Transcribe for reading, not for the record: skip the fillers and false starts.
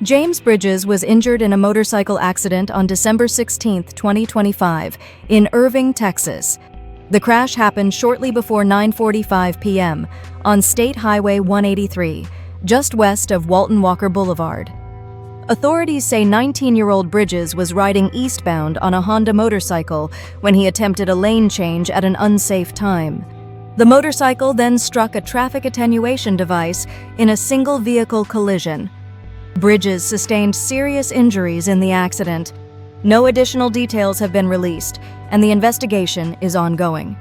James Bridges was injured in a motorcycle accident on December 16, 2025, in Irving, Texas. The crash happened shortly before 9:45 p.m. on State Highway 183, just west of Walton Walker Boulevard. Authorities say 19-year-old Bridges was riding eastbound on a Honda motorcycle when he attempted a lane change at an unsafe time. The motorcycle then struck a traffic attenuation device in a single-vehicle collision. Bridges sustained serious injuries in the accident. No additional details have been released, and the investigation is ongoing.